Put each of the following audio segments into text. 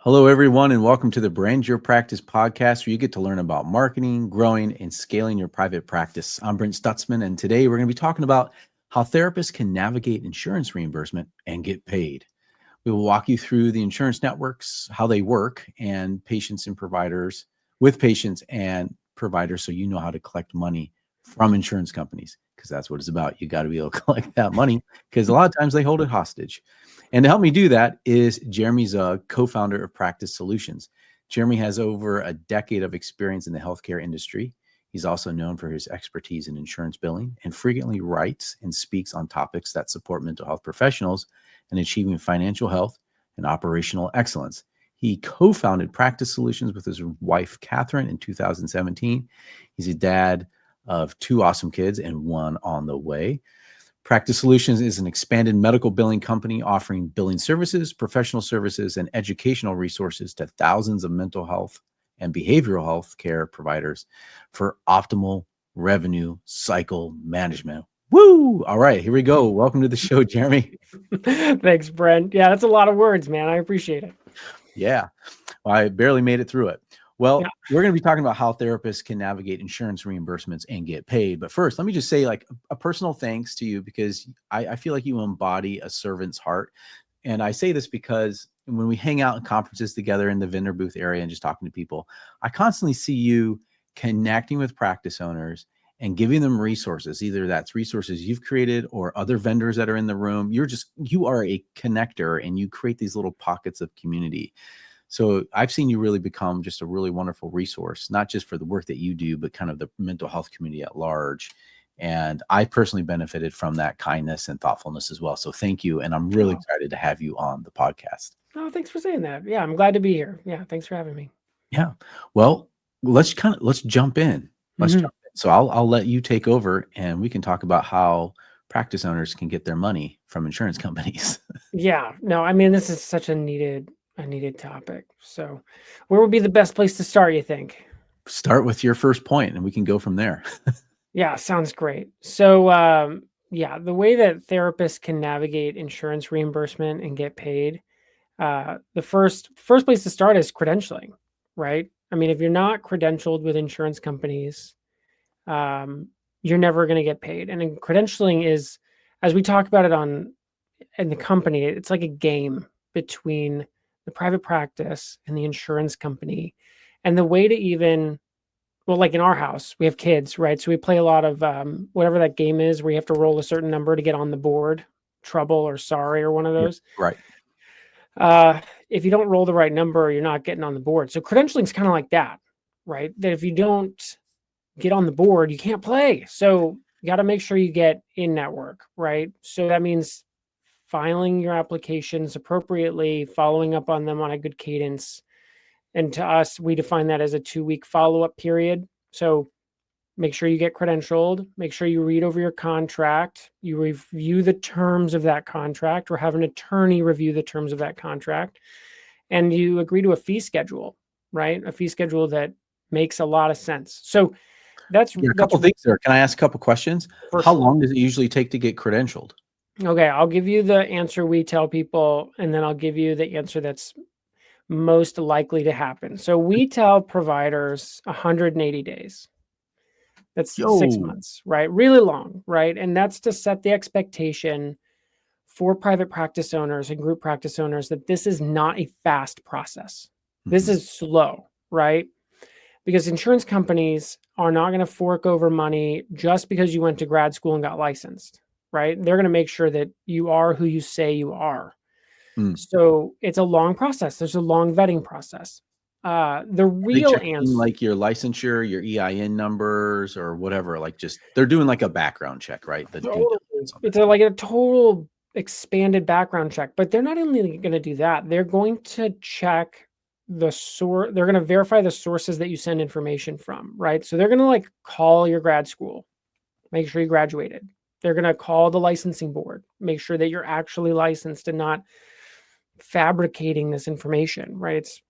Hello, everyone, and welcome to the Brand Your Practice podcast, where you get to learn about marketing, growing, and scaling your private practice. I'm Brent Stutzman, and today we're going to be talking about how therapists can navigate insurance reimbursement and get paid. We will walk you through the insurance networks, how they work, and patients and providers so you know how to collect money from insurance companies, because that's what it's about. You got to be able to collect that money because a lot of times they hold it hostage. And to help me do that is Jeremy Zug, co-founder of Practice Solutions. Jeremy has over a decade of experience in the healthcare industry. He's also known for his expertise in insurance billing and frequently writes and speaks on topics that support mental health professionals in achieving financial health and operational excellence. He co-founded Practice Solutions with his wife, Catherine, in 2017. He's a dad of 2 awesome kids and 1 on the way. Practice Solutions is an expanded medical billing company offering billing services, professional services, and educational resources to thousands of mental health and behavioral health care providers for optimal revenue cycle management. Woo! All right, here we go. Welcome to the show, Jeremy. Thanks, Brent. Yeah, that's a lot of words, man. I appreciate it. Yeah, well, I barely made it through it. Well, We're going to be talking about how therapists can navigate insurance reimbursements and get paid. But first, let me just say like a personal thanks to you, because I feel like you embody a servant's heart. And I say this because when we hang out in conferences together in the vendor booth area and just talking to people, I constantly see you connecting with practice owners and giving them resources. Either that's resources you've created or other vendors that are in the room. You are a connector, and you create these little pockets of community. So I've seen you really become just a really wonderful resource, not just for the work that you do, but kind of the mental health community at large. And I personally benefited from that kindness and thoughtfulness as well. So thank you. And I'm really excited to have you on the podcast. Oh, thanks for saying that. Yeah, I'm glad to be here. Yeah, thanks for having me. Yeah. Well, let's jump in. Let's jump in. So I'll let you take over, and we can talk about how practice owners can get their money from insurance companies. Yeah, no, I mean, this is such a needed topic. So where would be the best place to start, you think? Start with your first point, and we can go from there. Yeah, sounds great. So, the way that therapists can navigate insurance reimbursement and get paid, the first place to start is credentialing, right? I mean, if you're not credentialed with insurance companies, you're never going to get paid. And then credentialing is, as we talk about it in the company, it's like a game between the private practice and the insurance company. And the way to even, well, like in our house, we have kids, right? So we play a lot of whatever that game is where you have to roll a certain number to get on the board, trouble or sorry, or one of those. Right. If you don't roll the right number, you're not getting on the board. So credentialing is kind of like that, right? That if you don't get on the board, you can't play. So you got to make sure you get in network, right? So that means filing your applications appropriately, following up on them on a good cadence. And to us, we define that as a 2-week follow-up period. So make sure you get credentialed, make sure you read over your contract, you review the terms of that contract, or have an attorney review the terms of that contract, and you agree to a fee schedule, right? A fee schedule that makes a lot of sense. So that's a couple things there. Can I ask a couple questions? How long does it usually take to get credentialed? Okay, I'll give you the answer we tell people, and then I'll give you the answer that's most likely to happen. So we tell providers 180 days. That's 6 months, right? Really long, right? And that's to set the expectation for private practice owners and group practice owners that this is not a fast process. This is slow, right? Because insurance companies are not going to fork over money just because you went to grad school and got licensed, right? They're going to make sure that you are who you say you are. So it's a long process. There's a long vetting process. The real answer, like your licensure, your EIN numbers, or whatever, like just they're doing like a background check, right? It's like a total expanded background check, but they're not only going to do that. They're going to check the source. They're going to verify the sources that you send information from, right? So they're going to like call your grad school, make sure you graduated. They're going to call the licensing board, make sure that you're actually licensed and not fabricating this information, right? It's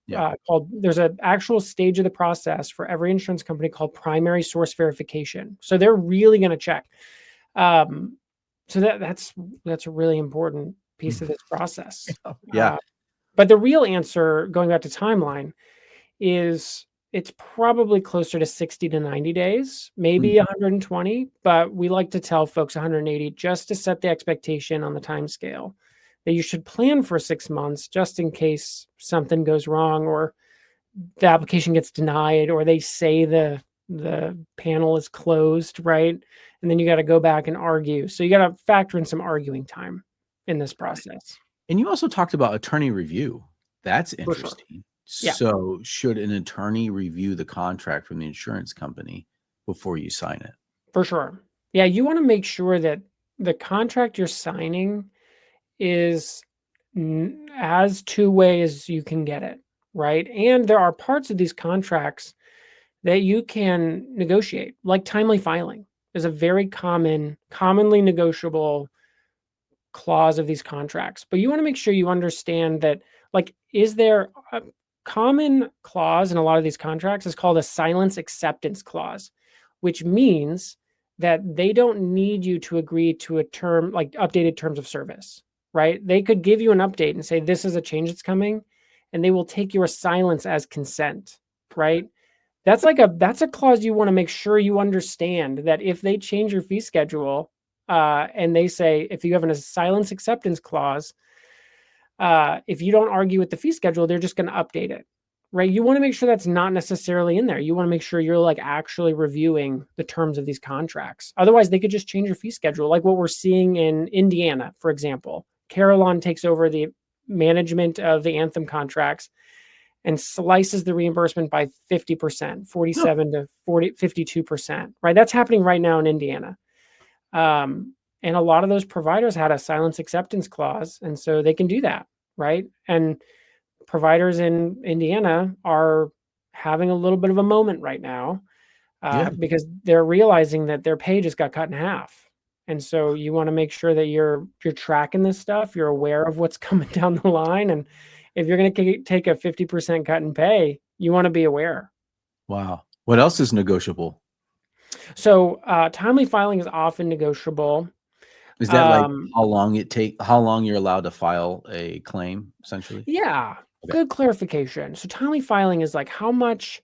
called, there's an actual stage of the process for every insurance company called primary source verification. So they're really going to check. So that's a really important piece of this process. Yeah. But the real answer, going back to timeline, is it's probably closer to 60 to 90 days, maybe 120, but we like to tell folks 180 just to set the expectation on the time scale that you should plan for 6 months just in case something goes wrong or the application gets denied or they say the panel is closed, right? And then you got to go back and argue. So you got to factor in some arguing time in this process. And you also talked about attorney review. That's For sure. interesting. Yeah. So should an attorney review the contract from the insurance company before you sign it? For sure. Yeah, you want to make sure that the contract you're signing is as two-way as you can get it, right? And there are parts of these contracts that you can negotiate, like timely filing is a very commonly negotiable clause of these contracts. But you want to make sure you understand that, like, is there a common clause in a lot of these contracts is called a silence acceptance clause, which means that they don't need you to agree to a term like updated terms of service, right? They could give you an update and say, this is a change that's coming, and they will take your silence as consent, right? That's a clause you want to make sure you understand that if they change your fee schedule, and they say, if you have a silence acceptance clause, if you don't argue with the fee schedule, they're just going to update it, right? You want to make sure that's not necessarily in there. You want to make sure you're like actually reviewing the terms of these contracts. Otherwise, they could just change your fee schedule, like what we're seeing in Indiana, for example. Carillon takes over the management of the Anthem contracts and slices the reimbursement by 50%, 47 to 52%, right? That's happening right now in Indiana. And a lot of those providers had a silence acceptance clause, and so they can do that, right? And providers in Indiana are having a little bit of a moment right now because they're realizing that their pay just got cut in half. And so you want to make sure that you're tracking this stuff, you're aware of what's coming down the line, and if you're going to take a 50% cut in pay, you want to be aware. Wow. What else is negotiable? So timely filing is often negotiable. Is that like how long you're allowed to file a claim, essentially? Yeah, good clarification. So timely filing is like how much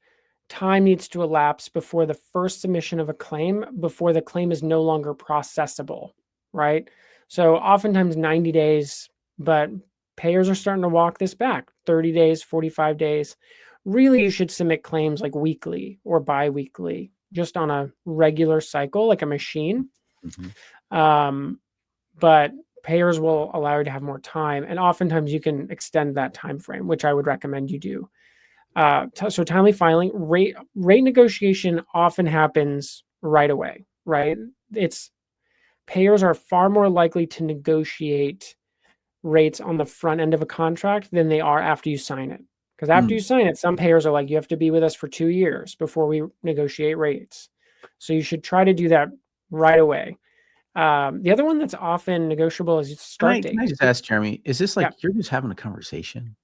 time needs to elapse before the first submission of a claim, before the claim is no longer processable, right? So oftentimes 90 days, but payers are starting to walk this back, 30 days, 45 days. Really, you should submit claims like weekly or bi-weekly, just on a regular cycle, like a machine. But payers will allow you to have more time, and oftentimes you can extend that time frame, which I would recommend you do. So timely filing, rate negotiation often happens right away, right? Payers are far more likely to negotiate rates on the front end of a contract than they are after you sign it. Because after you sign it, some payers are like, you have to be with us for 2 years before we negotiate rates. So you should try to do that right away. The other one that's often negotiable is start date. Can I just ask, Jeremy, is this like you're just having a conversation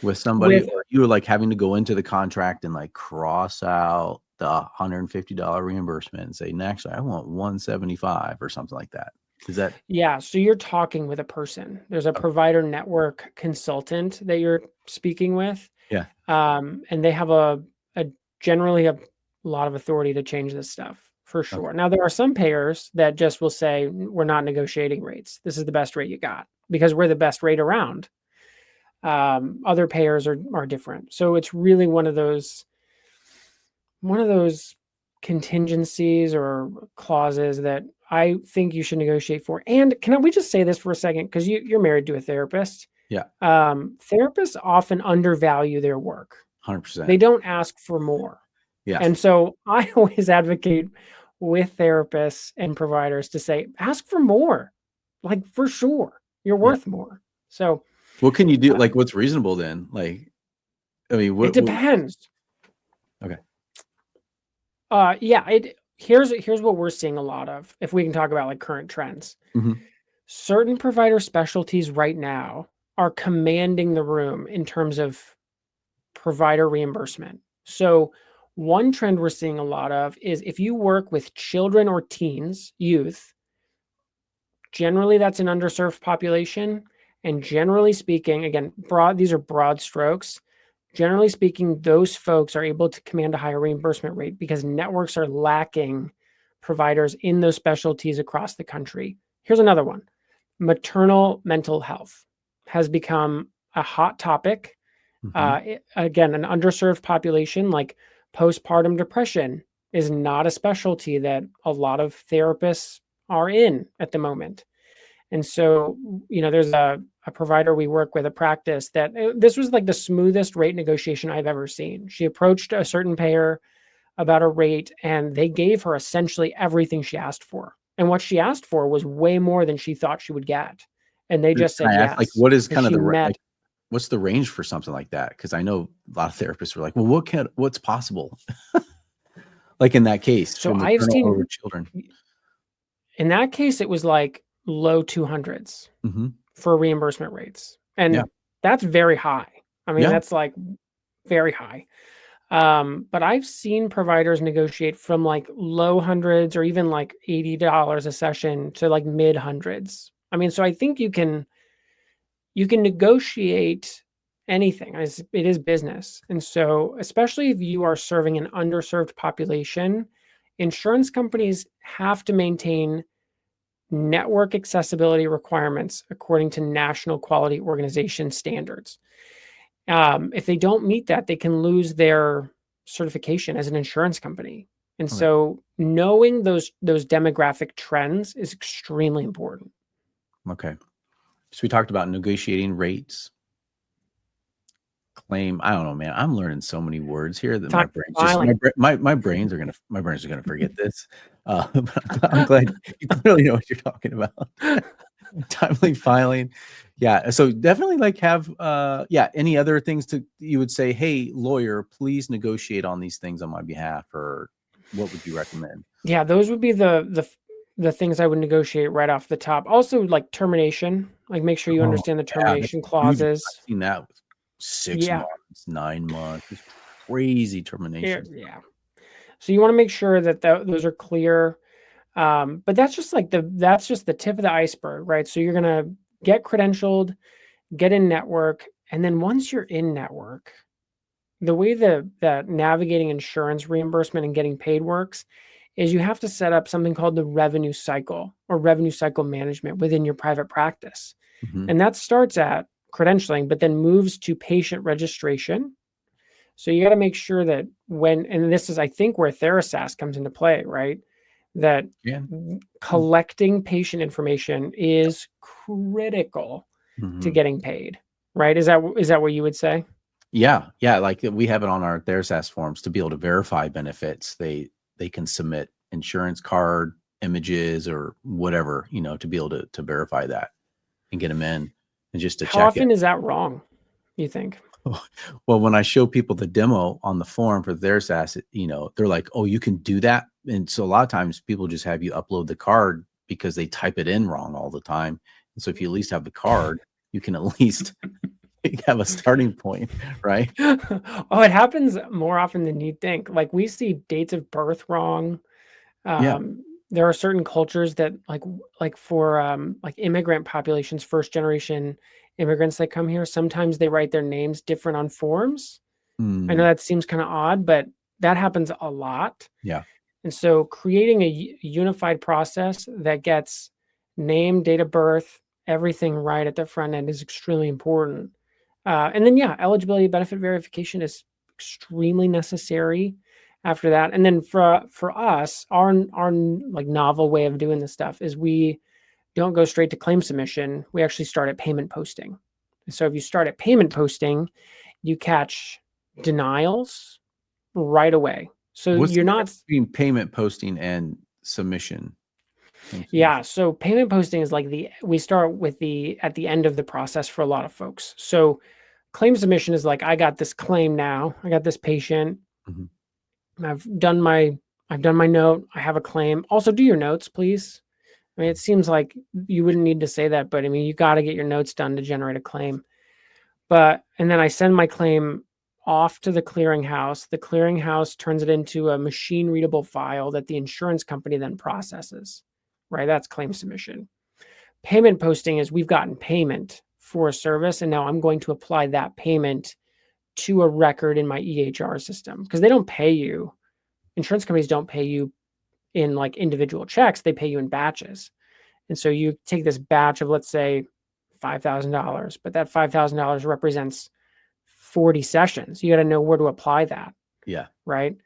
with somebody, or you were like having to go into the contract and like cross out the $150 reimbursement and say, actually, I want $175 or something like that? Is that? Yeah. So you're talking with a person. There's a provider network consultant that you're speaking with. Yeah. And they have generally a lot of authority to change this stuff. For sure. Now, there are some payers that just will say, we're not negotiating rates. This is the best rate you got because we're the best rate around. Other payers are different. So it's really one of those contingencies or clauses that I think you should negotiate for. And we just say this for a second? Because you're married to a therapist. Yeah. Therapists often undervalue their work. 100%. They don't ask for more. Yeah. And so I always advocate with therapists and providers to say, ask for more, like for sure, you're worth more. So what can you do? Like, what's reasonable then? Like, I mean, it depends. Okay. Here's what we're seeing a lot of, if we can talk about like current trends. Certain provider specialties right now are commanding the room in terms of provider reimbursement. So one trend we're seeing a lot of is if you work with children or teens, youth, generally that's an underserved population, And generally speaking, again, these are broad strokes. Generally speaking, those folks are able to command a higher reimbursement rate because networks are lacking providers in those specialties across the country. Here's another one. Maternal mental health has become a hot topic. Again, an underserved population, like postpartum depression is not a specialty that a lot of therapists are in at the moment. And so, there's a provider we work with, a practice that this was like the smoothest rate negotiation I've ever seen. She approached a certain payer about a rate, and they gave her essentially everything she asked for. And what she asked for was way more than she thought she would get. And they just said yes. Like, what is kind of what's the range for something like that? Because I know a lot of therapists were like, well, what's possible? Like in that case, so I've seen over children. In that case, it was like low 200s for reimbursement rates. And that's very high. I mean, that's like very high. But I've seen providers negotiate from like low hundreds or even like $80 a session to like mid hundreds. I mean, so I think you can negotiate anything. It is business. And so, especially if you are serving an underserved population, insurance companies have to maintain network accessibility requirements according to National Quality Organization standards. If they don't meet that, they can lose their certification as an insurance company. And so knowing those demographic trends is extremely important. Okay. So we talked about negotiating rates, claim. I don't know, man. I'm learning so many words here that my brains are gonna forget this. But I'm glad you clearly know what you're talking about. Timely filing. Yeah. So definitely like have any other things you would say, hey, lawyer, please negotiate on these things on my behalf, or what would you recommend? Yeah, those would be the things I would negotiate right off the top. Also, like termination, like make sure you understand the termination clauses. I've seen that with 6 months, 9 months. It's crazy termination. Yeah. So you want to make sure that those are clear. But that's just the tip of the iceberg, right? So you're gonna get credentialed, get in network, and then once you're in network, the way that navigating insurance reimbursement and getting paid works is you have to set up something called the revenue cycle or revenue cycle management within your private practice. And that starts at credentialing, but then moves to patient registration. So you got to make sure that and this is, I think, where Therasas comes into play, right? That collecting patient information is critical to getting paid, right? Is that what you would say? Yeah. Like we have it on our Therasas forms to be able to verify benefits. They can submit insurance card images or whatever, to be able to verify that and get them in and just to check it. How often is that wrong, you think? Well, when I show people the demo on the form for Therasas, they're like, oh, you can do that. And so a lot of times people just have you upload the card because they type it in wrong all the time. And so if you at least have the card, you can at least have a starting point, right? Oh, it happens more often than you'd think. Like we see dates of birth wrong. There are certain cultures that like for like immigrant populations, first generation immigrants that come here, sometimes they write their names different on forms. I know that seems kind of odd, but that happens a lot. Yeah. And so creating a unified process that gets name, date of birth, everything right at the front end is extremely important. And then, eligibility benefit verification is extremely necessary after that. And then for us, our like novel way of doing this stuff is we don't go straight to claim submission. We actually start at payment posting. So if you start at payment posting, you catch denials right away. So what's you're not between payment posting and submission. Yeah. So payment posting is like we start with at the end of the process for a lot of folks. So claim submission is like, I got this claim now. I got this patient. I've done my note. I have a claim. Also do your notes, please. I mean, it seems like you wouldn't need to say that, but I mean, you got to get your notes done to generate a claim. And then I send my claim off to the clearinghouse. The clearinghouse turns it into a machine readable file that the insurance company then processes, right? That's claim submission. Payment posting is we've gotten payment for a service, and now I'm going to apply that payment to a record in my EHR system, because they don't pay you. Insurance companies don't pay you in like individual checks. They pay you in batches. And so you take this batch of, let's say, $5,000, but that $5,000 represents 40 sessions. You got to know where to apply that. Yeah. Right.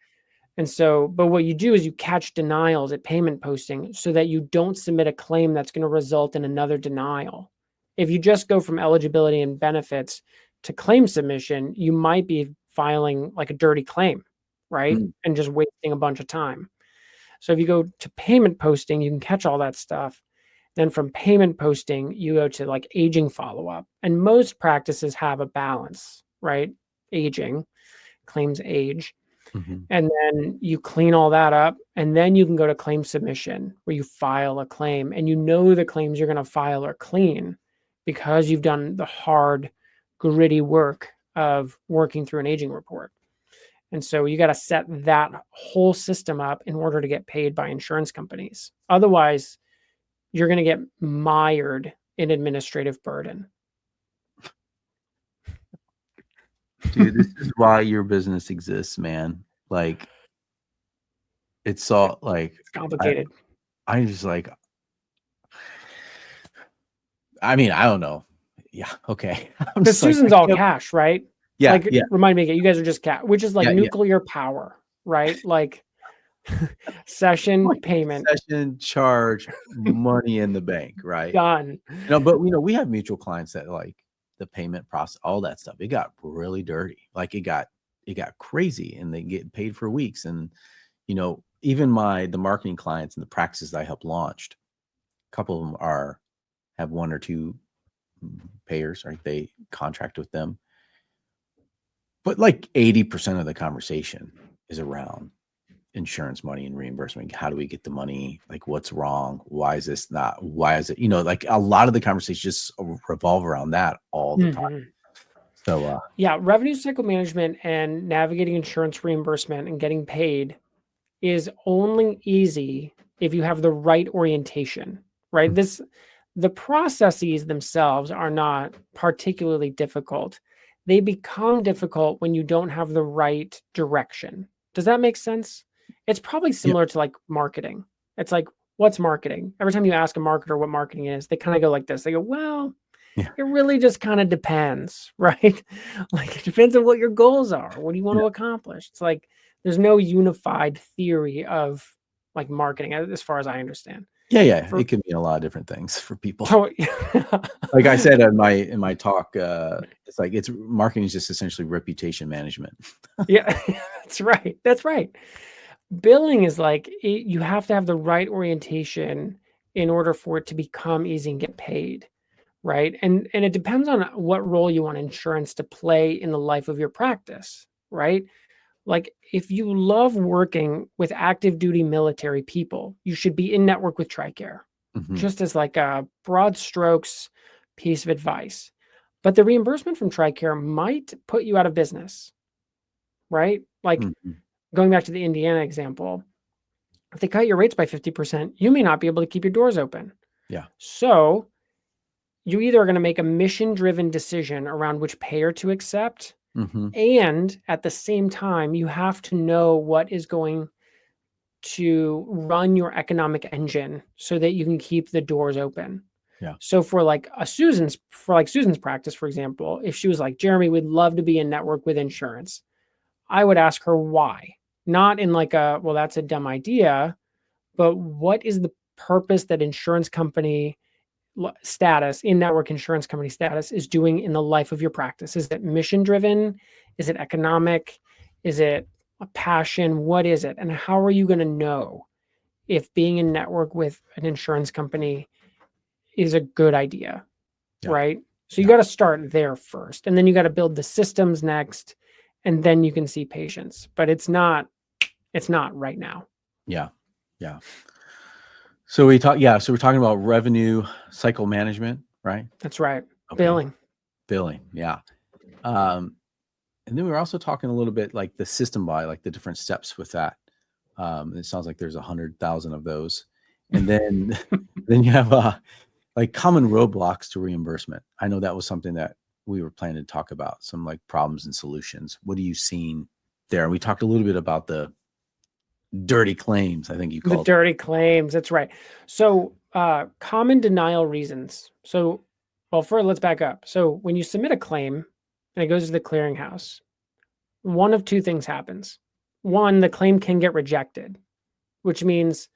And so, but what you do is you catch denials at payment posting so that you don't submit a claim that's going to result in another denial. If you just go from eligibility and benefits to claim submission, you might be filing like a dirty claim, right? And just wasting a bunch of time. So if you go to payment posting, you can catch all that stuff. Then from payment posting, you go to like aging follow-up. And most practices have a balance, right? Aging, claims age. And then you clean all that up, and then you can go to claim submission, where you file a claim, and you know the claims you're going to file are clean because you've done the hard, gritty work of working through an aging report. And so you got to set that whole system up in order to get paid by insurance companies. Otherwise, you're going to get mired in administrative burden. Dude, this is why your business exists, man. Like, it's all like, it's complicated. I just like, I mean, I don't know. Yeah. Okay. Because Susan's all cash, right? Yeah. Like, remind me again, you guys are just cash, which is like nuclear power, right? Like session payment. Session charge, money in the bank, right? Done. But we have mutual clients that like the payment process, all that stuff. It got really dirty. Like it got crazy, and they get paid for weeks. And even the marketing clients and the practices that I helped launched, a couple of them have one or two payers, right? They contract with them. But like 80% of the conversation is around insurance money and reimbursement. How do we get the money? Like, what's wrong? Why is this not? Why is it? Like a lot of the conversations just revolve around that all the time. So revenue cycle management and navigating insurance reimbursement and getting paid is only easy if you have the right orientation, right? The processes themselves are not particularly difficult. They become difficult when you don't have the right direction. Does that make sense? It's probably similar to like marketing. It's like, what's marketing? Every time you ask a marketer what marketing is, they kind of go like this. They go, well, it really just kind of depends, right? Like it depends on what your goals are. What do you want to accomplish? It's like, there's no unified theory of like marketing as far as I understand. It can mean a lot of different things for people. Like I said in my talk, it's like marketing is just essentially reputation management. That's right. Billing is like you have to have the right orientation in order for it to become easy and get paid, right? And it depends on what role you want insurance to play in the life of your practice, right? Like if you love working with active duty military people, you should be in network with TRICARE, just as like a broad strokes piece of advice. But the reimbursement from TRICARE might put you out of business, right? Like going back to the Indiana example, if they cut your rates by 50%, you may not be able to keep your doors open. Yeah. So you either are going to make a mission-driven decision around which payer to accept, and at the same time, you have to know what is going to run your economic engine so that you can keep the doors open. Yeah. So for Susan's practice, for example, if she was like, Jeremy, we'd love to be in network with insurance, I would ask her why. Not in like well, that's a dumb idea, but what is the purpose that insurance company status, in-network insurance company status is doing in the life of your practice? Is it mission-driven? Is it economic? Is it a passion? What is it? And how are you going to know if being in network with an insurance company is a good idea, right? So you got to start there first, and then you got to build the systems next, and then you can see patients. But it's not right now. Yeah. So we're talking about revenue cycle management, right? That's right. Okay. Billing. Yeah. And then we were also talking a little bit like the system buy, like the different steps with that. It sounds like there's 100,000 of those. And then, then you have like common roadblocks to reimbursement. I know that was something that we were planning to talk about, some like problems and solutions. What are you seeing there? We talked a little bit about the dirty claims, I think you The called dirty claims. That's right. So common denial reasons. So, well, let's back up. So when you submit a claim and it goes to the clearinghouse, one of two things happens. One, the claim can get rejected, which means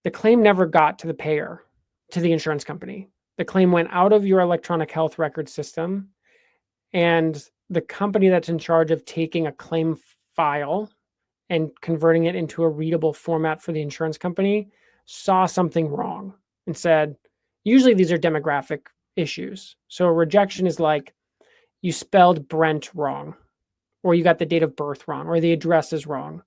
the claim never got to the payer, to the insurance company. The claim went out of your electronic health record system, and the company that's in charge of taking a claim file and converting it into a readable format for the insurance company saw something wrong and said, usually these are demographic issues. So a rejection is like you spelled Brent wrong, or you got the date of birth wrong, or the address is wrong,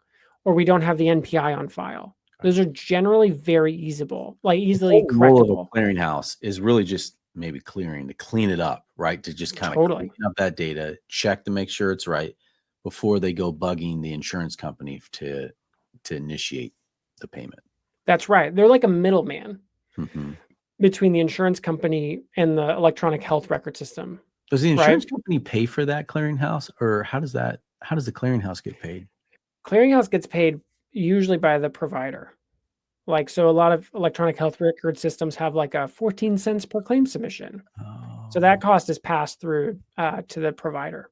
or we don't have the NPI on file. Those are generally very easily the role of correctable. a clearinghouse is really just maybe to clean it up, right? To just kind of clean up that data, check to make sure it's right before they go bugging the insurance company to initiate the payment. That's right. They're like a middleman between the insurance company and the electronic health record system. Does the insurance company pay for that clearinghouse, or how does the clearinghouse get paid? Clearinghouse gets paid usually by the provider. Like, so a lot of electronic health record systems have like a 14 cents per claim submission. So that cost is passed through to the provider,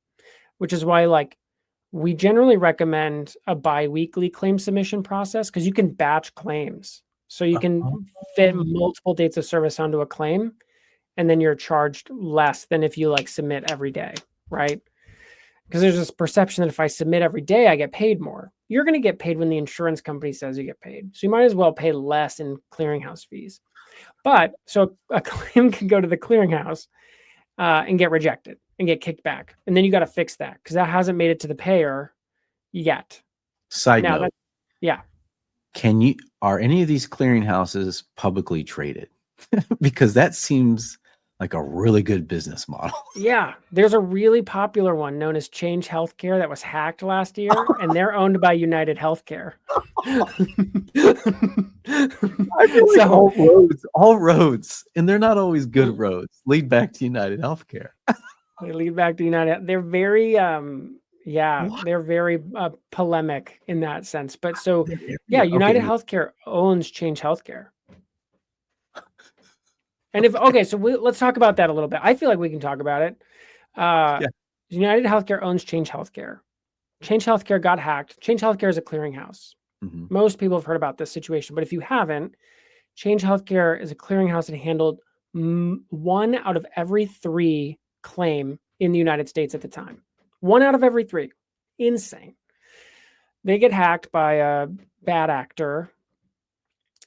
which is why like we generally recommend a bi-weekly claim submission process, because you can batch claims. So you can fit multiple dates of service onto a claim, and then you're charged less than if you like submit every day, right? Because there's this perception that if I submit every day, I get paid more. You're going to get paid when the insurance company says you get paid. So you might as well pay less in clearinghouse fees. But so a claim can go to the clearinghouse and get rejected and get kicked back. And then you got to fix that because that hasn't made it to the payer yet. Side note. Yeah. Are any of these clearinghouses publicly traded? Because that seems like a really good business model. Yeah. There's a really popular one known as Change Healthcare that was hacked last year, and they're owned by United Healthcare. I feel like all roads, and they're not always good roads, lead back to United Healthcare. They lead back to United. They're very, they're very polemic in that sense. But so, United Healthcare owns Change Healthcare. And let's talk about that a little bit. I feel like we can talk about it. United Healthcare owns Change Healthcare. Change Healthcare got hacked. Change Healthcare is a clearinghouse. Most people have heard about this situation, but if you haven't, Change Healthcare is a clearinghouse that handled 1 out of every 3 claim in the United States at the time. 1 out of every 3. Insane. They get hacked by a bad actor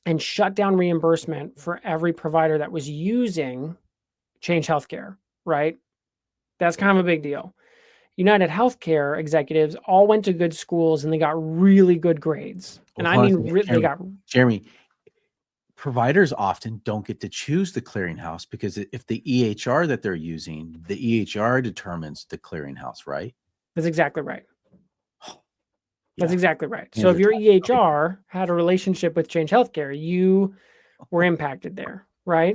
and shut down reimbursement for every provider that was using Change Healthcare, right? That's kind of a big deal. United Healthcare executives all went to good schools and they got really good grades. Jeremy, providers often don't get to choose the clearinghouse because if the EHR that they're using, the EHR determines the clearinghouse, right? That's exactly right. That's exactly right. So if your EHR had a relationship with Change Healthcare, you were impacted there, right?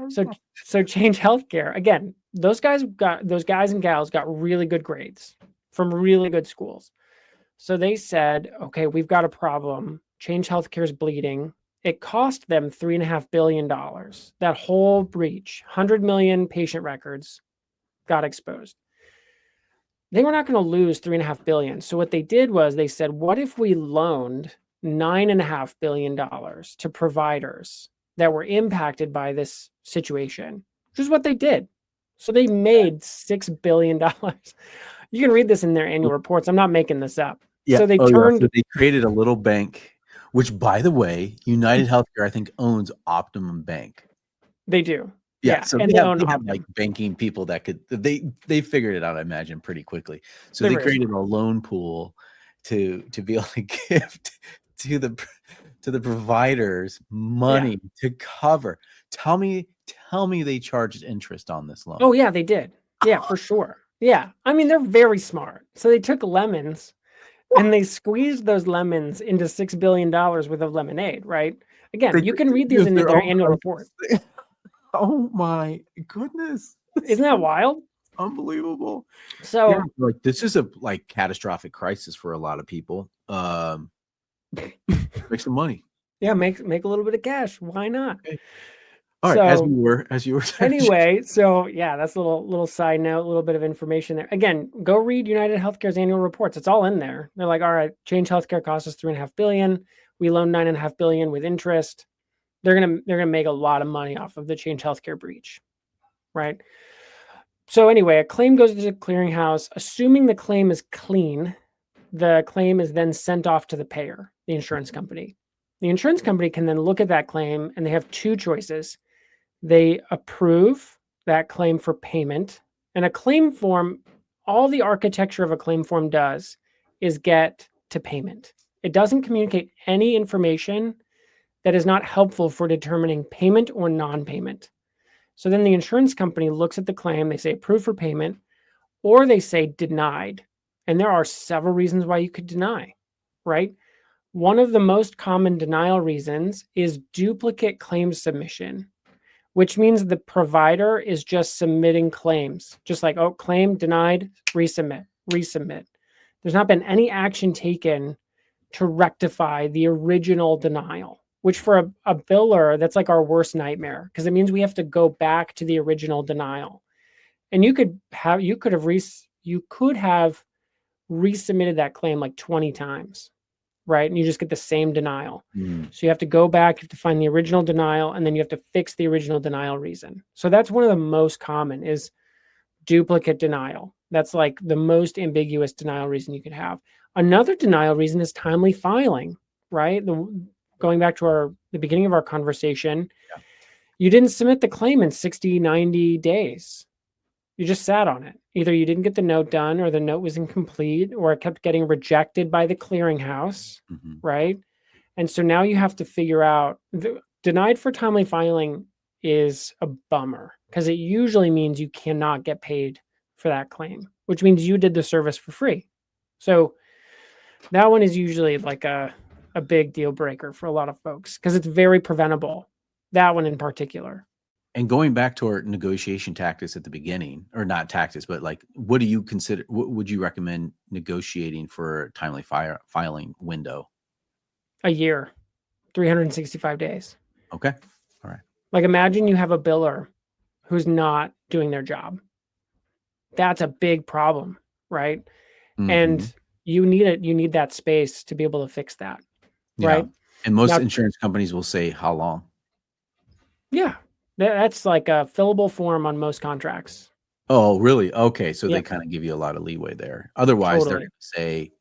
So Change Healthcare, again, those guys and gals got really good grades from really good schools. So they said, okay, we've got a problem. Change Healthcare is bleeding. It cost them $3.5 billion. That whole breach, 100 million patient records got exposed. They were not going to lose $3.5 billion. So what they did was they said, what if we loaned $9.5 billion to providers that were impacted by this situation, which is what they did. So they made $6 billion. You can read this in their annual reports. I'm not making this up. Yeah. So they So they created a little bank, which, by the way, United Healthcare, I think, owns Optimum Bank. They do. Yeah, so they have like banking people that could they figured it out, I imagine, pretty quickly. So they created a loan pool to be able to give to the providers money to cover. Tell me they charged interest on this loan. Oh yeah, they did. Yeah, for sure. Yeah, I mean they're very smart. So they took lemons and they squeezed those lemons into $6 billion worth of lemonade. Right? Again, you can read these in their annual report. Oh my goodness. Isn't that wild? Unbelievable. So Yeah, like this is a like catastrophic crisis for a lot of people. Make some money. yeah, make a little bit of cash. Why not? Okay. All right, So as you were anyway, so yeah, that's a little side note, a little bit of information there. Again, go read United Healthcare's annual reports. It's all in there. They're like, all right, Change Healthcare cost us $3.5 billion. We loan $9.5 billion with interest. They're gonna make a lot of money off of the Change Healthcare breach, right? So anyway, a claim goes to the clearinghouse. Assuming the claim is clean, the claim is then sent off to the payer, the insurance company. The insurance company can then look at that claim and they have two choices. They approve that claim for payment. And a claim form, all the architecture of a claim form does is get to payment. It doesn't communicate any information that is not helpful for determining payment or non-payment. So then the insurance company looks at the claim, they say approved for payment, or they say denied. And there are several reasons why you could deny, right? One of the most common denial reasons is duplicate claim submission, which means the provider is just submitting claims, just like, oh, claim denied, resubmit. There's not been any action taken to rectify the original denial, which for a biller, that's like our worst nightmare because it means we have to go back to the original denial. And you could have resubmitted that claim like 20 times, right? And you just get the same denial. So you have to go back, you have to find the original denial, and then you have to fix the original denial reason. So that's one of the most common is duplicate denial. That's like the most ambiguous denial reason you could have. Another denial reason is timely filing, right? Going back to the beginning of our conversation, you didn't submit the claim in 60, 90 days. You just sat on it. Either you didn't get the note done or the note was incomplete or it kept getting rejected by the clearinghouse, right? And so now you have to figure out, denied for timely filing is a bummer because it usually means you cannot get paid for that claim, which means you did the service for free. So that one is usually like a big deal breaker for a lot of folks because it's very preventable. That one in particular. And going back to our negotiation tactics at the beginning, or not tactics, but like, what do you consider? What would you recommend negotiating for timely filing window? A year, 365 days. Okay, all right. Like imagine you have a biller who's not doing their job. That's a big problem, right? And you need that space to be able to fix that, right? And most insurance companies will say how long. Yeah, that's like a fillable form on most contracts. Oh, really? Okay, so they kind of give you a lot of leeway there. Otherwise, they're going to say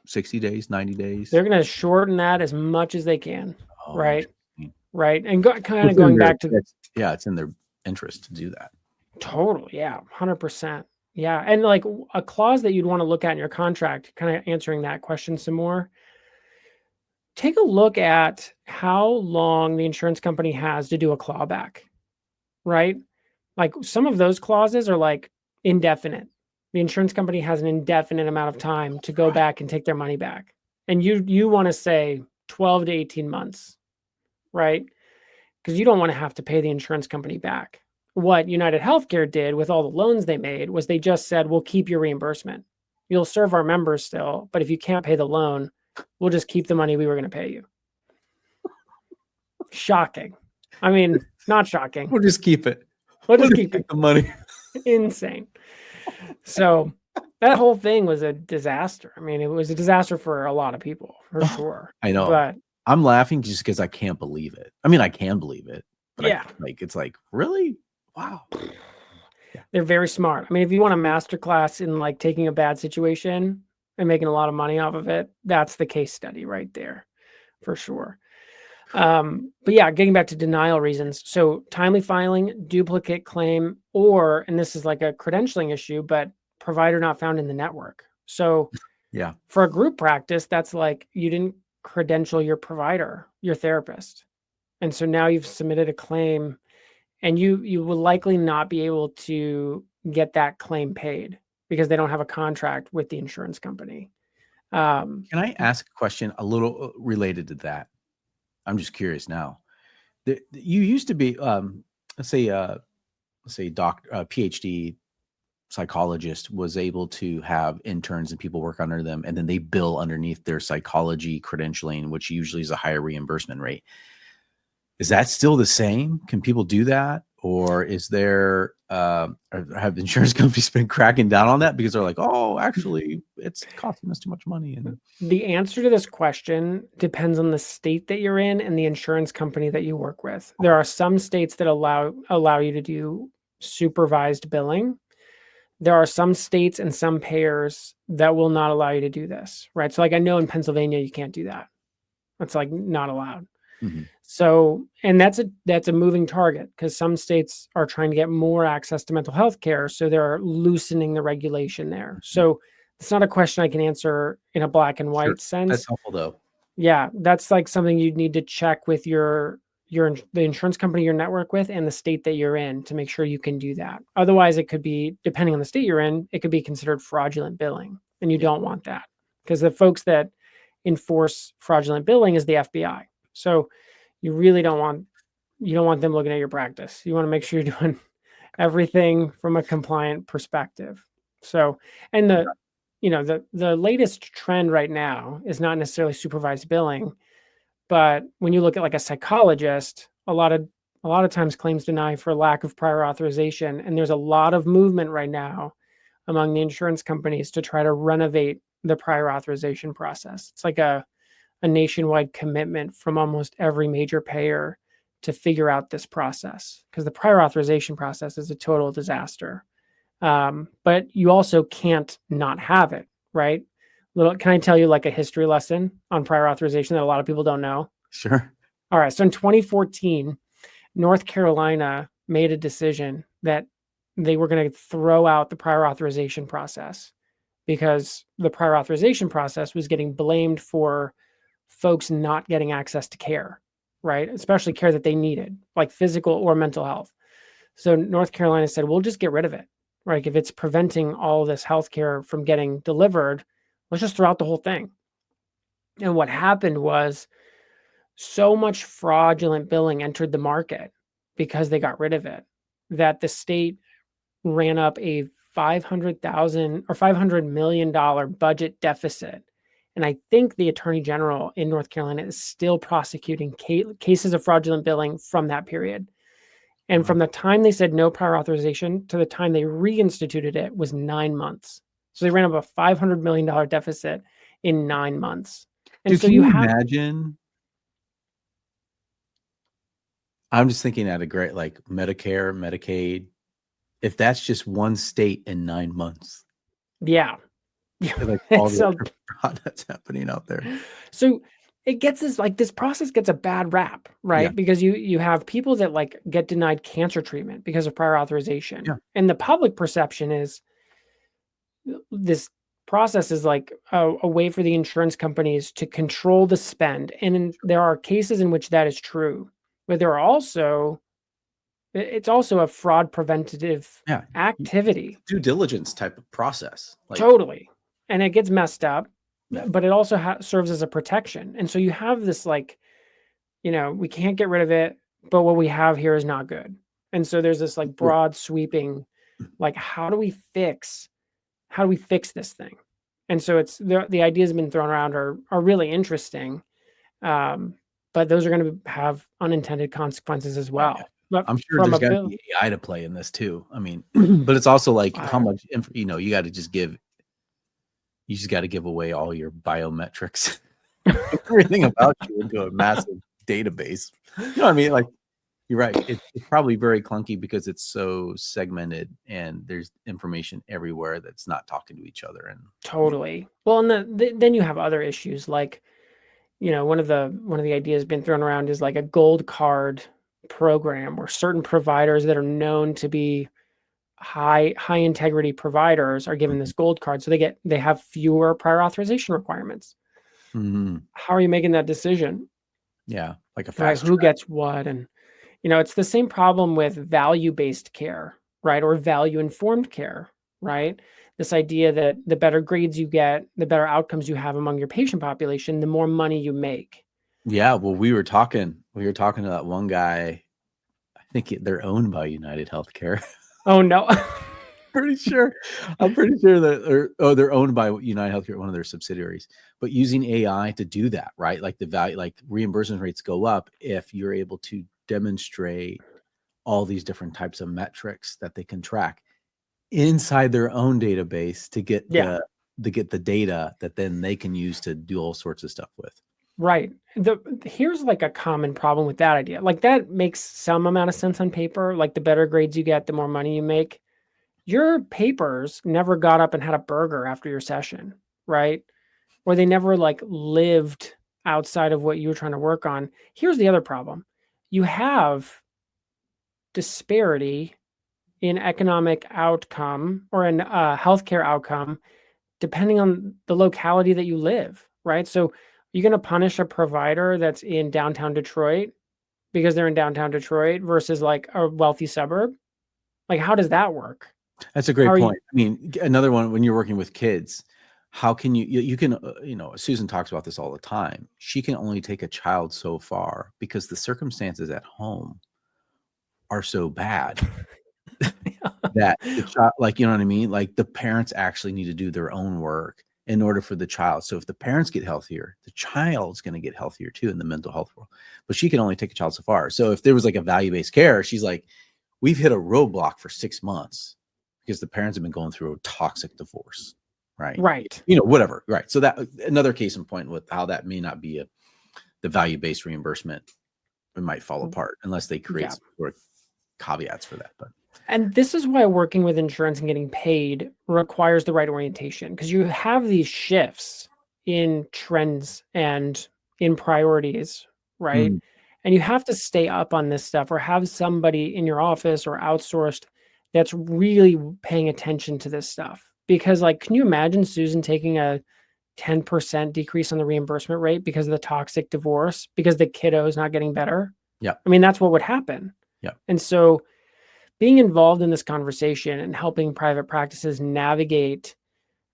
60 days, 90 days. They're going to shorten that as much as they can, right? Right, and kind of Well, going back to it's in their interest to do that. Totally, yeah, 100%. Yeah, and like a clause that you'd want to look at in your contract, kind of answering that question some more. Take a look at how long the insurance company has to do a clawback, right? Like some of those clauses are like indefinite. The insurance company has an indefinite amount of time to go back and take their money back. And you want to say 12 to 18 months, right? Because you don't want to have to pay the insurance company back. What United Healthcare did with all the loans they made was they just said, we'll keep your reimbursement. You'll serve our members still, but if you can't pay the loan, we'll just keep the money we were going to pay you. Shocking. I mean, not shocking. We'll just keep it. We'll just keep the money. Insane. So that whole thing was a disaster. I mean, it was a disaster for a lot of people, for sure. I know. But I'm laughing just because I can't believe it. I mean, I can believe it. But yeah. It's like, really? Wow. Yeah. They're very smart. I mean, if you want a masterclass in like taking a bad situation and making a lot of money off of it, that's the case study right there, for sure. But yeah, getting back to denial reasons. So timely filing, duplicate claim, or, and this is like a credentialing issue, but provider not found in the network. So yeah, for a group practice, that's like you didn't credential your provider, your therapist. And so now you've submitted a claim and you will likely not be able to get that claim paid because they don't have a contract with the insurance company. Can I ask a question a little related to that? I'm just curious now. You used to be, let's say PhD psychologist was able to have interns and people work under them, and then they bill underneath their psychology credentialing, which usually is a higher reimbursement rate. Is that still the same? Can people do that? Or is there, have insurance companies been cracking down on that because they're like, oh, actually, it's costing us too much money? And the answer to this question depends on the state that you're in and the insurance company that you work with. There are some states that allow you to do supervised billing. There are some states and some payers that will not allow you to do this, right? So like I know in Pennsylvania, you can't do that. That's like not allowed. mm-hmm. So, and that's a moving target because some states are trying to get more access to mental health care. So they're loosening the regulation there. Mm-hmm. So it's not a question I can answer in a black and white sense. That's helpful though. Yeah. That's like something you'd need to check with the insurance company you're network with and the state that you're in to make sure you can do that. Otherwise it could be, depending on the state you're in, it could be considered fraudulent billing, and you don't want that because the folks that enforce fraudulent billing is the FBI. So you really don't want them looking at your practice. You want to make sure you're doing everything from a compliant perspective. So, and the latest trend right now is not necessarily supervised billing, but when you look at like a psychologist, a lot of times claims deny for lack of prior authorization. And there's a lot of movement right now among the insurance companies to try to renovate the prior authorization process. It's like a nationwide commitment from almost every major payer to figure out this process because the prior authorization process is a total disaster. But you also can't not have it, right? Can I tell you like a history lesson on prior authorization that a lot of people don't know? Sure. All right. So in 2014, North Carolina made a decision that they were going to throw out the prior authorization process because the prior authorization process was getting blamed for folks not getting access to care, right? Especially care that they needed, like physical or mental health. So North Carolina said, we'll just get rid of it, right? If it's preventing all this healthcare from getting delivered, let's just throw out the whole thing. And what happened was so much fraudulent billing entered the market because they got rid of it that the state ran up a $500 million budget deficit. And I think the attorney general in North Carolina is still prosecuting cases of fraudulent billing from that period. And from the time they said no prior authorization to the time they reinstituted it was 9 months. So they ran up a $500 million deficit in 9 months. And Dude, so can you imagine? I'm just thinking at a great, like Medicare, Medicaid, if that's just one state in 9 months. Yeah. Like all the fraud that's happening out there. So it gets this process gets a bad rap, right? Yeah. Because you have people that like get denied cancer treatment because of prior authorization. Yeah. And the public perception is this process is like a way for the insurance companies to control the spend. And there are cases in which that is true, but there are it's also a fraud preventative activity. Due diligence type of process. Totally. And it gets messed up, but it also serves as a protection. And so you have this like, we can't get rid of it, but what we have here is not good. And so there's this like broad sweeping, like, how do we fix this thing? And so it's the ideas been thrown around are really interesting. But those are going to have unintended consequences as well. But I'm sure there's got to be AI to play in this too. I mean, but it's also like how much, you got to just give. You just got to give away all your biometrics, everything about you into a massive database. You know what I mean? Like, you're right. It's probably very clunky because it's so segmented and there's information everywhere that's not talking to each other. And totally. Well, and then you have other issues like, one of the ideas been thrown around is like a gold card program where certain providers that are known to be high integrity providers are given this gold card, so they have fewer prior authorization requirements. Mm-hmm. How are you making that decision? Yeah, like a fast who gets what? And it's the same problem with value-based care, right? Or value-informed care, right? This idea that the better grades you get, the better outcomes you have among your patient population, the more money you make. Yeah, well, we were talking to that one guy. think they're owned by United Healthcare. Oh no. Pretty sure. I'm pretty sure that they're owned by United Healthcare, one of their subsidiaries. But using AI to do that, right? Like the value, like reimbursement rates go up if you're able to demonstrate all these different types of metrics that they can track inside their own database to get Yeah. the data that then they can use to do all sorts of stuff with. Right. Here's like a common problem with that idea. Like that makes some amount of sense on paper. Like the better grades you get, the more money you make. Your papers never got up and had a burger after your session, right? Or they never like lived outside of what you were trying to work on. Here's the other problem. You have disparity in economic outcome or in healthcare outcome depending on the locality that you live, right? So you're going to punish a provider that's in downtown Detroit because they're in downtown Detroit versus like a wealthy suburb. Like, how does that work? That's a great point. I mean, another one, when you're working with kids, how can you can, Susan talks about this all the time. She can only take a child so far because the circumstances at home are so bad that the child, like, you know what I mean? Like the parents actually need to do their own work in order for the child. So if the parents get healthier, the child's going to get healthier too in the mental health world. But she can only take a child so far. So if there was like a value-based care, she's like, we've hit a roadblock for 6 months because the parents have been going through a toxic divorce, right? Right. Whatever. Right. So that another case in point with how that may not be the value-based reimbursement, it might fall apart unless they create some sort of caveats for that. And this is why working with insurance and getting paid requires the right orientation, because you have these shifts in trends and in priorities, right? And you have to stay up on this stuff or have somebody in your office or outsourced that's really paying attention to this stuff. Because like, can you imagine Susan taking a 10% decrease on the reimbursement rate because of the toxic divorce, because the kiddo is not getting better? Yeah. I mean, that's what would happen. Yeah. And so being involved in this conversation and helping private practices navigate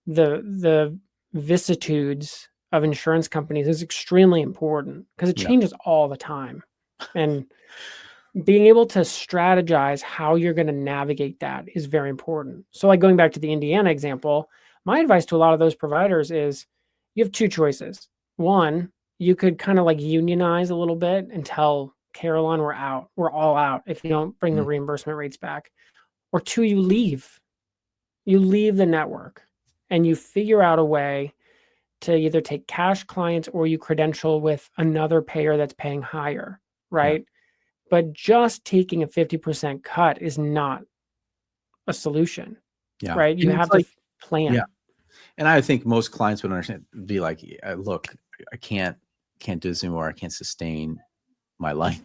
the vicissitudes of insurance companies is extremely important because it changes all the time. And being able to strategize how you're going to navigate that is very important. So like going back to the Indiana example, my advice to a lot of those providers is you have two choices. One, you could kind of like unionize a little bit and tell Carolyn, we're out. We're all out if you don't bring the reimbursement rates back. Or two, you leave. You leave the network and you figure out a way to either take cash clients or you credential with another payer that's paying higher, right? Yeah. But just taking a 50% cut is not a solution, right? You have to plan. Yeah. And I think most clients would understand, be like, look, I can't do this anymore. I can't sustain my life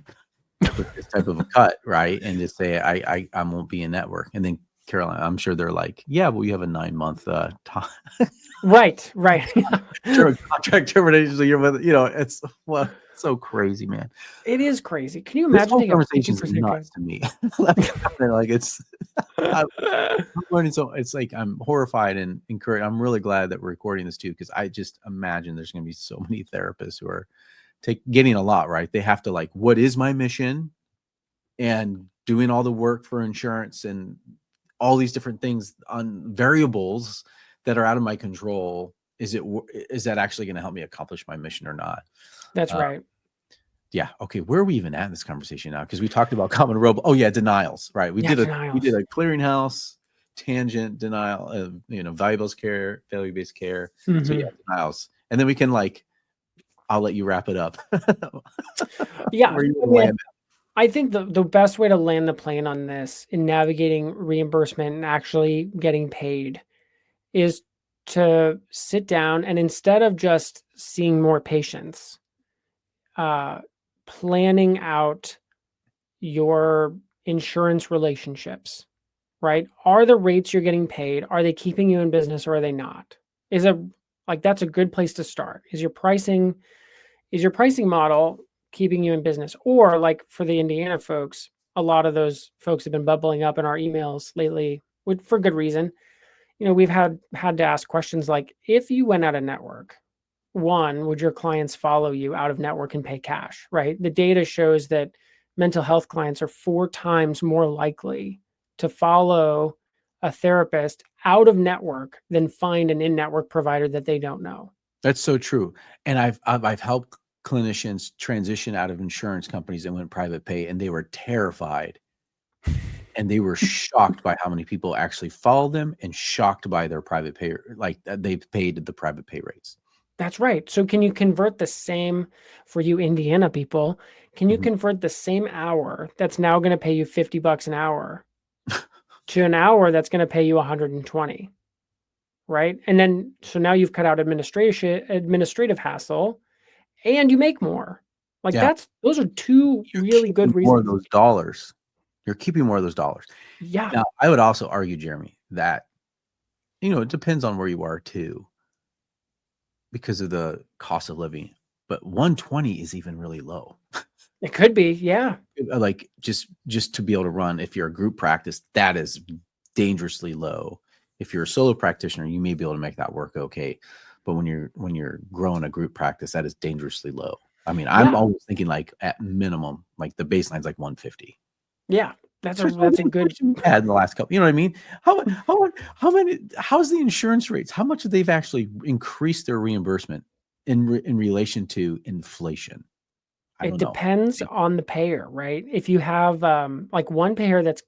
with this type of a cut, right? And just say I won't be in network. And then Caroline, I'm sure they're like, yeah, well, you have a 9-month right contract termination. So you're with, it's so crazy, man. It is crazy. Can you imagine taking a 50% nuts to me? Like I'm learning so it's like I'm horrified and encouraged. I'm really glad that we're recording this too, because I just imagine there's going to be so many therapists who are getting a lot, right? They have to like, what is my mission? And doing all the work for insurance and all these different things on variables that are out of my control. Is that actually going to help me accomplish my mission or not? That's right. Yeah. Okay. Where are we even at in this conversation now? Because we talked about common road. Oh yeah, denials. Right. We did a clearinghouse tangent denial. Value-based care, value-based care. Mm-hmm. So yeah, denials, and then we can I'll let you wrap it up. Yeah. I think the best way to land the plane on this in navigating reimbursement and actually getting paid is to sit down and instead of just seeing more patients, planning out your insurance relationships, right? Are the rates you're getting paid, are they keeping you in business or are they not? That's a good place to start. Is your pricing model keeping you in business? Or like for the Indiana folks, a lot of those folks have been bubbling up in our emails lately for good reason. We've had to ask questions like, if you went out of network, one, would your clients follow you out of network and pay cash, right? The data shows that mental health clients are 4 times more likely to follow a therapist out of network than find an in-network provider that they don't know. That's so true. And I've helped clinicians transition out of insurance companies and went private pay, and they were terrified. And they were shocked by how many people actually followed them, and shocked by their private pay, like they paid the private pay rates. That's right. So can you convert the same, for you Indiana people, can you convert the same hour that's now going to pay you $50 an hour to an hour that's going to pay you 120? Right? And then, so now you've cut out administrative hassle, and you make more. Like Yeah. those are 2 really good reasons. More of those dollars. You're keeping more of those dollars. Yeah. Now, I would also argue, Jeremy, that, it depends on where you are too, because of the cost of living. But 120 is even really low. It could be, yeah. Like just to be able to run, if you're a group practice, that is dangerously low. If you're a solo practitioner, you may be able to make that work okay. But when you're growing a group practice, that is dangerously low. I mean, I'm always thinking like at minimum, like the baseline's like 150. Yeah, that's a good had in the last couple. You know what I mean? How's the insurance rates? How much have they've actually increased their reimbursement in relation to inflation? It depends on the payer, right? If you have like one payer that's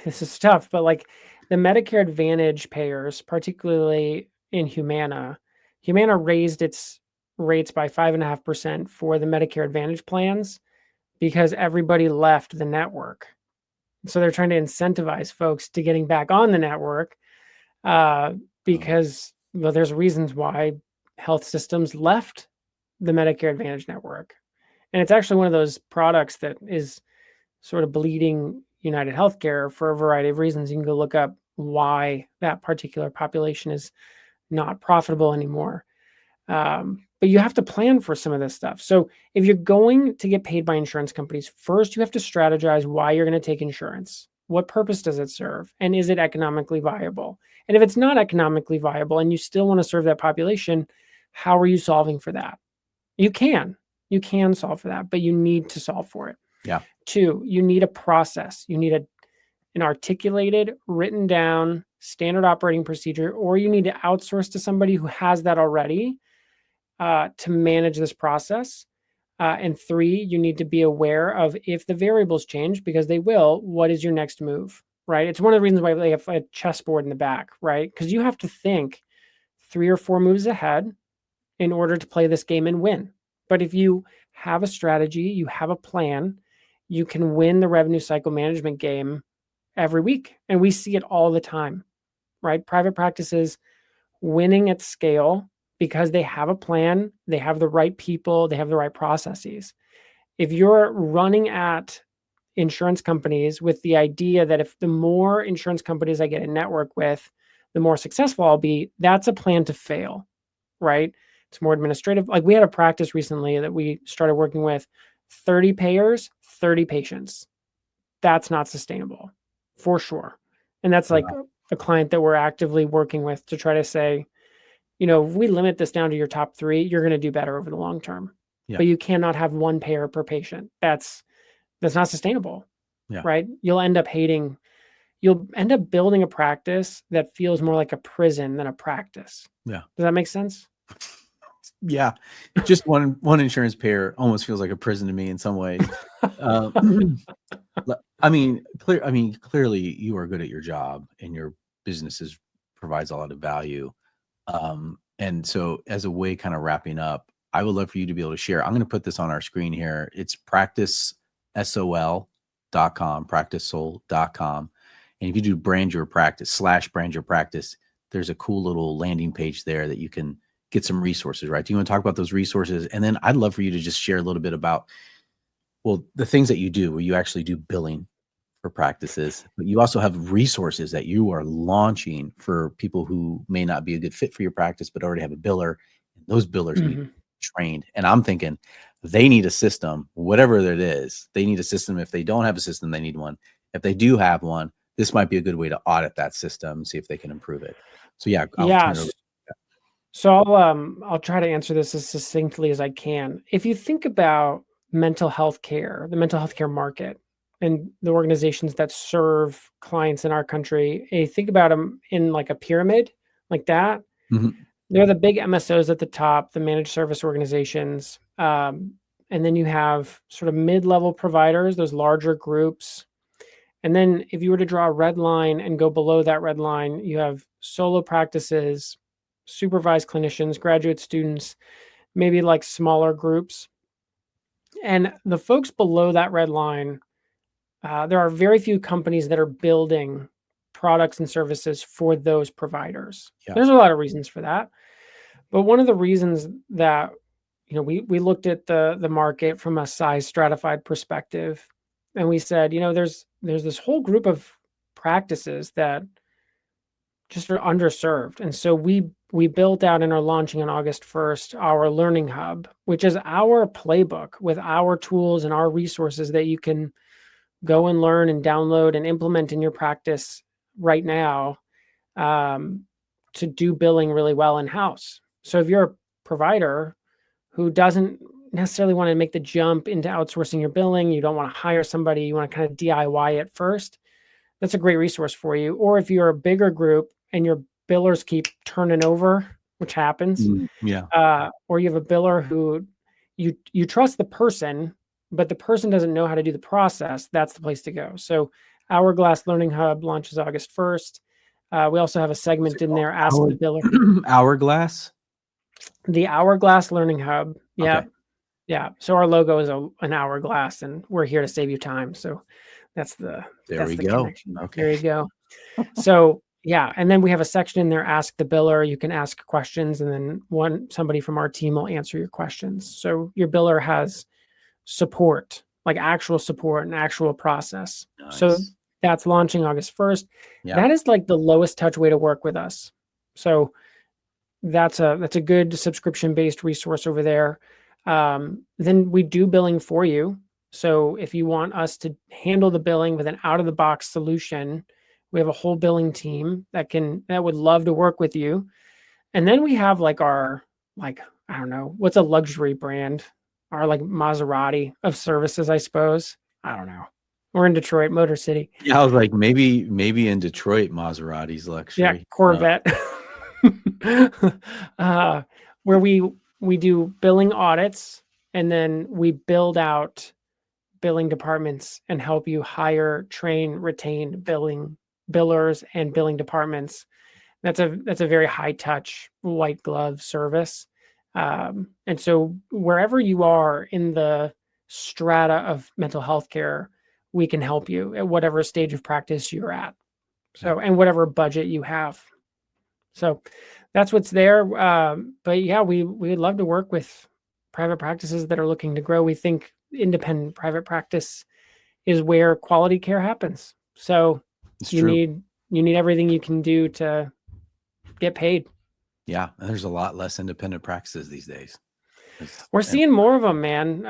this is tough, but like the Medicare Advantage payers, particularly in Humana raised its rates by 5.5% for the Medicare Advantage plans because everybody left the network. So they're trying to incentivize folks to getting back on the network because, well, there's reasons why health systems left the Medicare Advantage network. And it's actually one of those products that is sort of bleeding United Healthcare for a variety of reasons. You can go look up why that particular population is not profitable anymore. But you have to plan for some of this stuff. So if you're going to get paid by insurance companies, first you have to strategize why you're going to take insurance. What purpose does it serve? And is it economically viable? And if it's not economically viable and you still want to serve that population, how are you solving for that? You can solve for that, but you need to solve for it. Yeah. 2, you need a process. You need an articulated, written down standard operating procedure, or you need to outsource to somebody who has that already to manage this process. And 3, you need to be aware of if the variables change, because they will, what is your next move, right? It's one of the reasons why they have a chessboard in the back, right? Because you have to think 3 or 4 moves ahead in order to play this game and win. But if you have a strategy, you have a plan, you can win the revenue cycle management game every week. And we see it all the time, right? Private practices winning at scale because they have a plan, they have the right people, they have the right processes. If you're running at insurance companies with the idea that if the more insurance companies I get a network with, the more successful I'll be, that's a plan to fail, right? It's more administrative. Like we had a practice recently that we started working with 30 payers, 30 patients. That's not sustainable for sure. And that's like a client that we're actively working with to try to say, if we limit this down to your top 3, you're going to do better over the long term. Yeah. But you cannot have 1 payer per patient. That's not sustainable, right? You'll end up building a practice that feels more like a prison than a practice. Yeah. Does that make sense? Yeah. Just one insurance payer almost feels like a prison to me in some ways. Clearly you are good at your job and your business provides a lot of value. And so as a way kind of wrapping up, I would love for you to be able to share. I'm going to put this on our screen here. It's practicesol.com, practicesol.com. And if you do brand your practice /brand-your-practice, there's a cool little landing page there that you can get some resources, right? Do you want to talk about those resources? And then I'd love for you to just share a little bit about, the things that you do, where you actually do billing for practices, but you also have resources that you are launching for people who may not be a good fit for your practice, but already have a biller. And those billers need to be trained. And I'm thinking they need a system, whatever it is. They need a system. If they don't have a system, they need one. If they do have one, this might be a good way to audit that system and see if they can improve it. So yeah, I'll turn it over. So I'll try to answer this as succinctly as I can. If you think about mental health care, the mental health care market, and the organizations that serve clients in our country. Think about them in like a pyramid, like that. Mhm. They're the big MSOs at the top, the managed service organizations. And then you have sort of mid-level providers, those larger groups. And then if you were to draw a red line and go below that red line, you have solo practices, supervised clinicians, graduate students, maybe like smaller groups. And the folks below that red line, there are very few companies that are building products and services for those providers. Yeah. There's a lot of reasons for that. But one of the reasons that we looked at the market from a size stratified perspective, and we said, there's this whole group of practices that just are underserved. And so we built out and are launching on August 1st our learning hub, which is our playbook with our tools and our resources that you can go and learn and download and implement in your practice right now, to do billing really well in-house. So if you're a provider who doesn't necessarily want to make the jump into outsourcing your billing, you don't want to hire somebody, you want to kind of DIY it first, that's a great resource for you. Or if you're a bigger group and your billers keep turning over, which happens, Yeah. or you have a biller who you trust the person, but the person doesn't know how to do the process, that's the place to go. So Hourglass Learning Hub launches August 1st. We also have a segment in there, Ask the Biller. Hourglass? The Hourglass Learning Hub. Yeah. Okay. Yeah. So our logo is an hourglass, and we're here to save you time. So that's the connection. Okay. There you go. So yeah, and then we have a section in there, Ask the Biller. You can ask questions, and then somebody from our team will answer your questions. So your biller has support, like actual support and actual process. Nice. So that's launching August 1st. Yeah. That is like the lowest touch way to work with us. So that's a good subscription-based resource over there. Then we do billing for you. So if you want us to handle the billing with an out-of-the-box solution, we have a whole billing team that would love to work with you. And then we have I don't know, what's a luxury brand? Our like Maserati of services, I suppose. I don't know. We're in Detroit, Motor City. Yeah, I was like, maybe in Detroit, Maserati's luxury. Yeah, Corvette. Where we do billing audits, and then we build out billing departments and help you hire, train, retain billers and billing departments. That's a very high touch, white glove service. And so wherever you are in the strata of mental health care, we can help you at whatever stage of practice you're at. So, and whatever budget you have. So that's what's there. But yeah, we'd love to work with private practices that are looking to grow. We think independent private practice is where quality care happens. So you need everything you can do to get paid. Yeah, and there's a lot less independent practices these days. We're seeing more of them, man.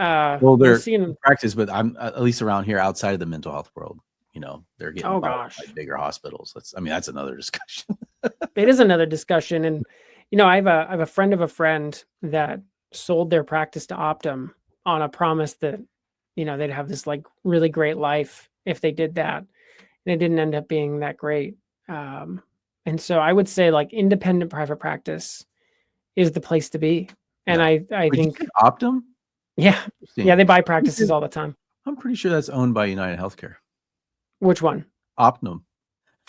Well, they're we're seeing practice, but I'm at least around here outside of the mental health world. They're getting bought by bigger hospitals. That's another discussion. It is another discussion, and I have a friend of a friend that sold their practice to Optum on a promise that they'd have this like really great life if they did that, and it didn't end up being that great. And so I would say like independent private practice is the place to be. And yeah. I think Optum. Yeah, they buy practices all the time. I'm pretty sure that's owned by United Healthcare. Which one? Optum.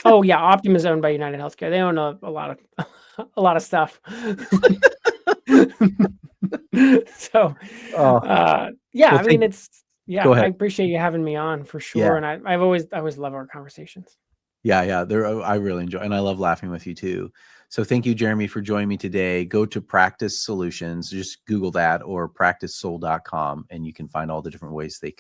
Oh yeah, Optum is owned by United Healthcare. They own a lot of stuff. So, yeah, I mean, I appreciate you having me on for sure. Yeah. And I always love our conversations. Yeah. I really enjoy, and I love laughing with you too. So thank you, Jeremy, for joining me today. Go to Practice Solutions, just Google that, or practicesoul.com, and you can find all the different ways you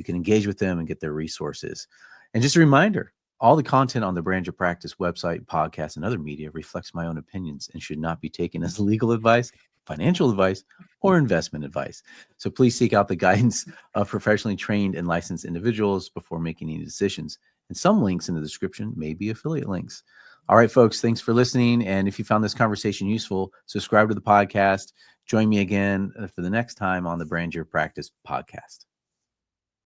can engage with them and get their resources. And just a reminder, all the content on the Brand Your Practice website, podcast, and other media reflects my own opinions and should not be taken as legal advice, financial advice, or investment advice. So please seek out the guidance of professionally trained and licensed individuals before making any decisions. And some links in the description may be affiliate links. All right, folks, thanks for listening. And if you found this conversation useful, subscribe to the podcast. Join me again for the next time on the Brand Your Practice podcast.